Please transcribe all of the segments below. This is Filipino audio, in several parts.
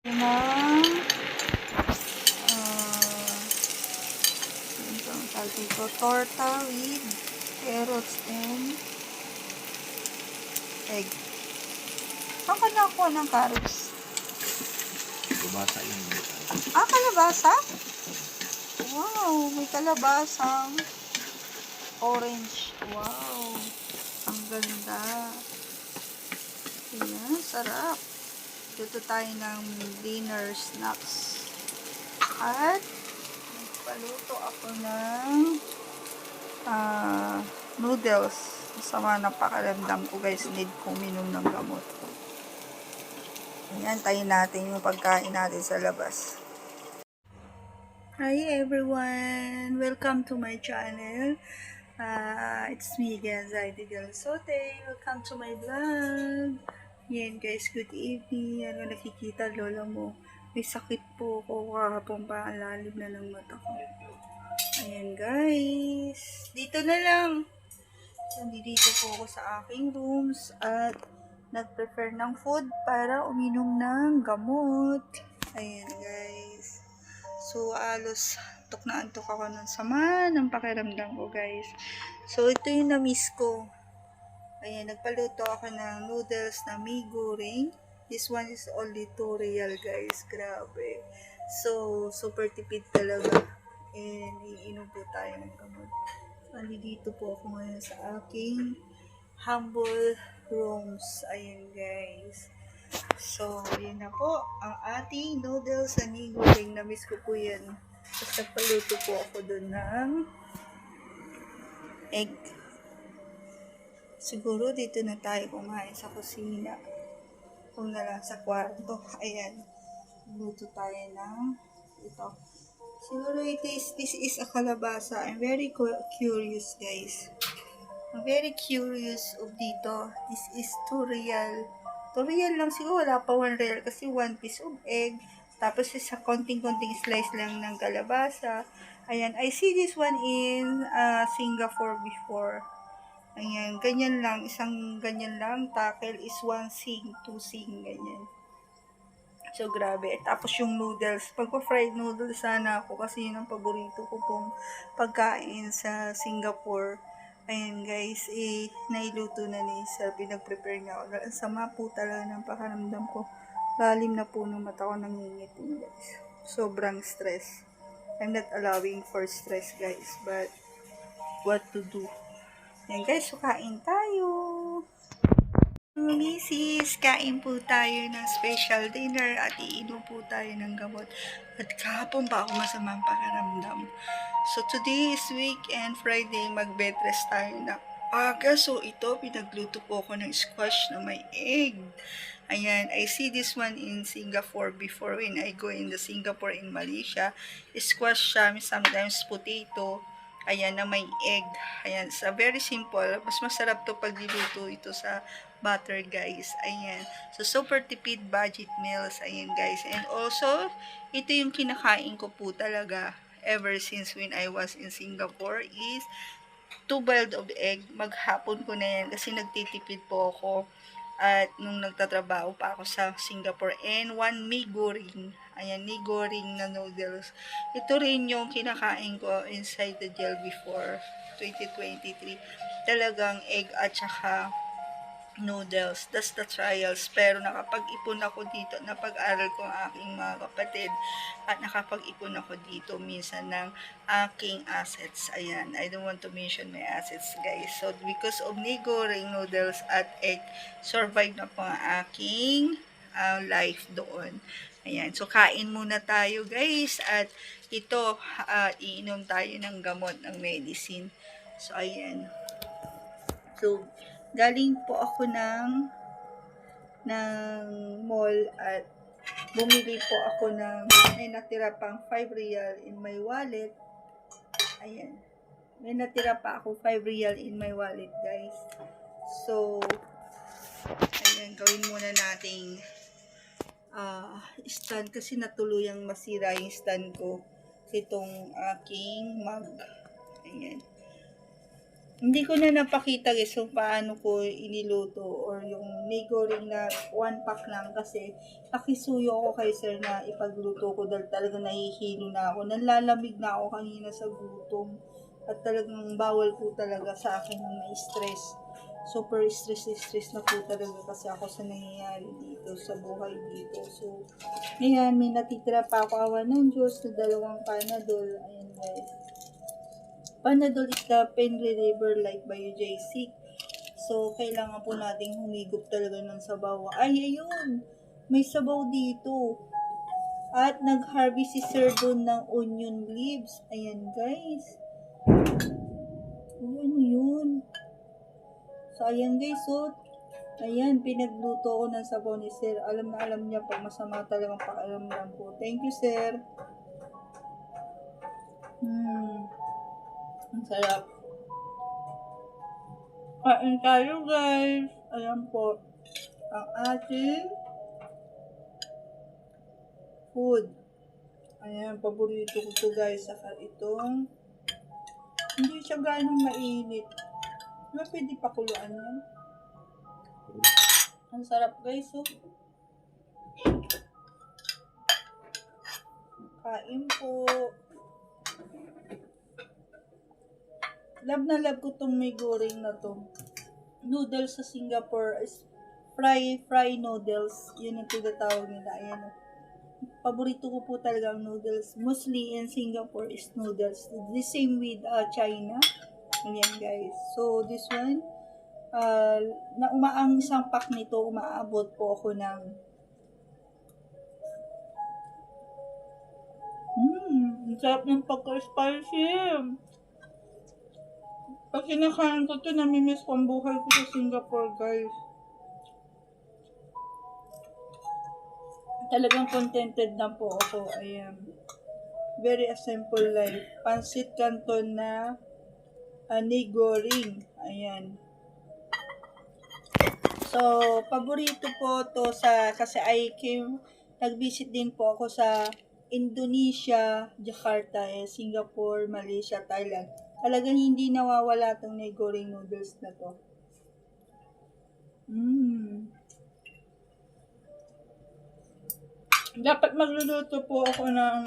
ng tawag dito, torta with carrots and egg. Saan ka nakuha ng carrots? Kalabasa yun. Kalabasa? Wow, may kalabasang orange. Wow, ang ganda. Ayan, sarap. Dito tayo ng dinner snacks. At nagpaluto ako ng noodles. Sama ng pakiramdam ko guys. Need kong minom ng gamot. Ayan, tayo natin yung pagkain natin sa labas. Hi everyone! Welcome to my channel. It's me again, Zaidi Del Sote. Welcome to my vlog. Yan guys, good evening. Ano nakikita, lola mo? May sakit po ako. Kahapon pa, ang lalim na ng mata ko. Ayan guys. Dito na lang. Nandito po ako sa aking rooms at nag-prepare ng food para uminom ng gamot. Ayan guys. So, alos antok na antok ako ng sama ng pakiramdam ko guys. So, ito yung na-miss ko. Ayan, nagpaluto ako ng noodles na mee goreng. This one is only 2 real guys. Grabe. So, super tipid talaga. And, iinom po tayo ng gamot. So, dito po ako ngayon sa aking humble rooms. Ayan guys. So, yun na po. Ang ating noodles na mee goreng. Na-miss ko po yan. Tapos nagpaluto po ako doon ng egg. Siguro dito na tayo kumain sa kusina. Kung na lang sa kwarto. Ayan. Luto tayo ng ito. Siguro this is a kalabasa. I'm very curious guys. I'm very curious of dito. This is 2 real. 2 real lang siguro. Wala pa 1 real kasi 1 piece of egg. Tapos sa konting-konting slice lang ng kalabasa. Ayan. I see this one in Singapore before. Ayan, ganyan lang. Isang ganyan lang. Tackle is 1 sing, 2 sing, ganyan. So, grabe. Tapos yung noodles. Pagpa-fried noodles sana ako kasi yun ang paborito ko pong pagkain sa Singapore. Ayan guys, nailuto na ni Sir. Pinag-prepare niya ako. Ang sama po talaga ng pakaramdam ko. Lalim na po ng mata ko nangingitim guys. Sobrang stress. I'm not allowing for stress guys. But, what to do? Yan guys, so kain tayo. Misis, kain po tayo ng special dinner at iinom po tayo ng gamot. At kahapon pa ako masamang pakiramdam. So today is weekend, Friday, mag-bed rest tayo na aga. So ito, pinagluto po ako ng squash na may egg. Ayan, I see this one in Singapore before when I go in the Singapore in Malaysia. Squash siya, sometimes potato. Ayan, na may egg. Ayan, sa very simple. Mas masarap to pag niluto ito sa butter, guys. Ayan. So, super tipid budget meals. Ayan, guys. And also, ito yung kinakain ko po talaga ever since when I was in Singapore is 2 boiled of egg. Maghapon ko na yan kasi nagtitipid po ako. At nung nagtatrabaho pa ako sa Singapore. And 1 mee goreng. Ayan, mee goreng na noodles. Ito rin yung kinakain ko inside the jail before 2023. Talagang egg at saka noodles. That's the trials. Pero nakapag-ipon ako dito. Napag-aral ko ang aking mga kapatid. At nakapag-ipon ako dito minsan ng aking assets. Ayan. I don't want to mention my assets, guys. So, because of goreng noodles at egg, survive na po ang aking life doon. Ayan. So, kain muna tayo, guys. At ito, iinom tayo ng gamot, ng medicine. So, ayan. So, galing po ako ng mall at bumili po ako ng may natira pang 5 real in my wallet. Ayan. May natira pa ako 5 real in my wallet, guys. So, ayan, gawin muna nating stand kasi natuluyang masira yung stand ko itong aking mug. Ayan. Hindi ko na napakita guys kung paano ko iniluto or yung nigoring na 1 pack lang kasi nakisuyo ako kay sir na ipagluto ko dahil talaga nahihilo na ako. Nanlalamig na ako kanina sa gutom at talagang bawal po talaga sa akin yung na-stress. Super stress na po talaga kasi ako sa nangyayari dito, sa buhay dito. So, ayan, may natitira pa ako awa ng Diyos na 2 Panadol. Ayan guys. Panadol is the pain reliever like Biogesic. So, kailangan po nating humigop talaga ng sabaw. Ay, ayun! May sabaw dito. At nag-harvest si Sir doon ng onion leaves. Ayan, guys. Oh, ano yun? So, ayan guys, so, ayan, pinagluto ko ng sabaw ni Sir. Alam na alam niya pag masama talagang pakiramdam ko. Thank you, Sir. Ang sarap. Kain tayo, guys. Ayan po. Ang ating food. Ayan, paborito ko to guys. Saka itong, hindi siya ganong mainit. Diba pwede pakuluan yan? Ang sarap guys, oh. Kain po. Love na love ko tong may goreng na to. Noodles sa Singapore is fry noodles. Yun ang tinatawag nila. Ayan, oh. Paborito ko po talaga ang noodles. Mostly in Singapore is noodles. The same with China. Ayan guys. So this one, na ang isang pack nito, umaabot po ako ng ang sarap ng pagka-spicy. Pag kinakain ko to, namimiss ko ang buhay ko sa Singapore guys. Talagang contented na po ako. Ayan. Very a simple life. Pansit Canton na nigoring. Ayan. So, paborito po to kasi nag-visit din po ako sa Indonesia, Jakarta, Singapore, Malaysia, Thailand. Talagang hindi nawawala tong nigoring noodles na to. Dapat magluluto po ako ng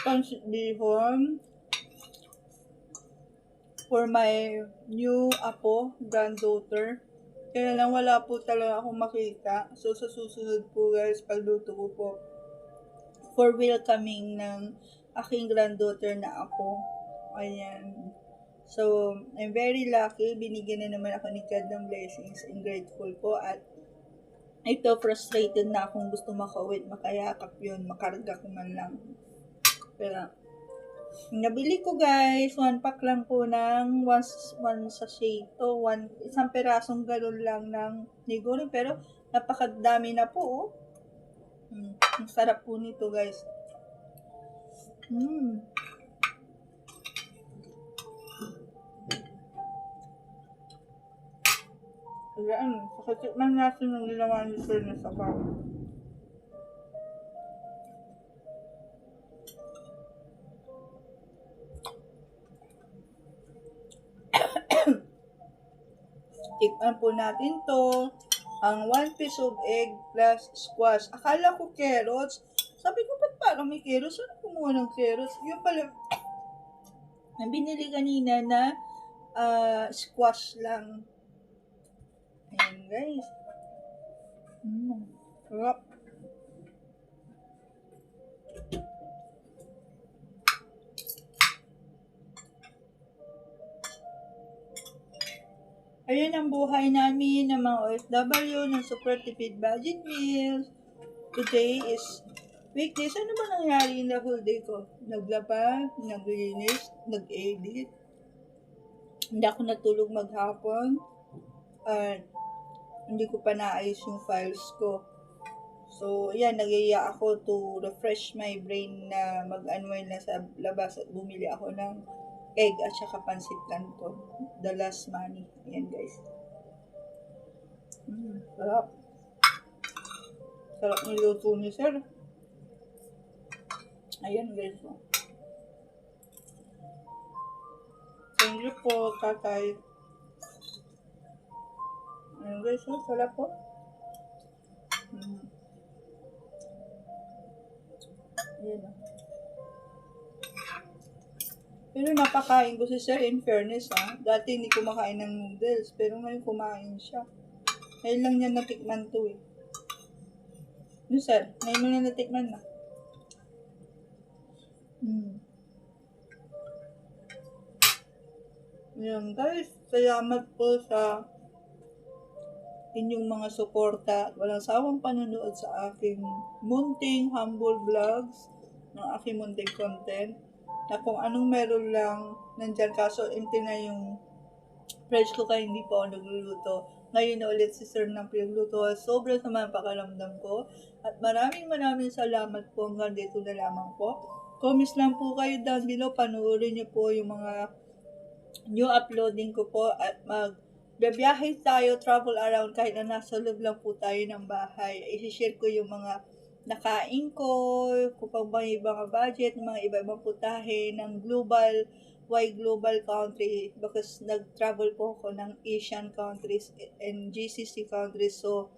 pancit bihon for my new apo, granddaughter. Kaya lang wala po talaga akong makita. So, sa susunod po guys, pagluto ko po for welcoming ng aking granddaughter na apo. Ayan. So, I'm very lucky. Binigyan na naman ako ni God ng blessings and grateful po. At ito, frustrated na akong gusto makawit, makayakap yun, makarga ko man lang. Pero, nabili ko guys, 1 pack lang po ng 1 sachet to, isang perasong galon lang ng nigoring, pero napakadami na po, oh. Ang sarap po nito guys. Ayan, pakatikman natin yung ginawa ni Sir na sabaw. Tikman po natin to. Ang 1 piece of egg plus squash. Akala ko carrots. Sabi ko, ba't parang may carrots? Ano kumuha ng carrots? Yung pala, binili kanina na squash lang. Ayan guys. Sarap. Ayan ang buhay namin ng mga OFW ng Super Tipid Budget Meals. Today is weekdays. Ano ba nangyari in the whole day ko? Naglaba, naglinis, nag-edit. Hindi ako natulog maghapon. Hindi ko pa naayos yung files ko. So, yan, nag-iiyak ako to refresh my brain na mag-unwind na sa labas at bumili ako ng egg at saka pancit canton. The last money. Ayan, guys. Sarap. Sarap niluto ni Sir. Ayan, guys. Thank you po, tatay. Ayun guys, sarap po. Mm. Ayan o. Pero napakain ko si Sir in fairness Dati hindi kumakain ng noodles, pero ngayon kumain siya. Ngayon lang niya natikman to eh. No sir, ngayon mo na natikman na. Yan guys, salamat po sa inyong mga suporta at walang sawang panonood sa aking munting humble vlogs ng aking munting content na kung anong meron lang nandyan kaso empty na yung fridge ko kaya hindi pa ako nagluluto. Ngayon na ulit si Sir ng pinagluto. Sobrang sama ang pakaramdam ko. At maraming salamat po. Hanggang dito na lamang po. Comments lang po kayo down below. Panoorin niyo po yung mga new uploading ko po. At magbibiyahe tayo, travel around kahit na nasa loob lang po tayo ng bahay. I-share ko yung mga nakain ko, kung pang mga budget, mga iba-ibang putahe ng global country because nag-travel po ako ng Asian countries and GCC countries. So,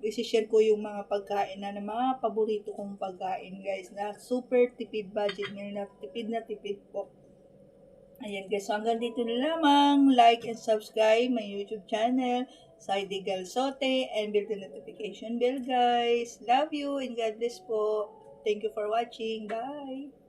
isi-share ko yung mga pagkain na mga paborito kong pagkain guys na super tipid budget ngayon na tipid po. Ayan guys, so hanggang dito na lamang. Like and subscribe my YouTube channel, Saidi Galsote, and build the notification bell guys. Love you and God bless po. Thank you for watching. Bye!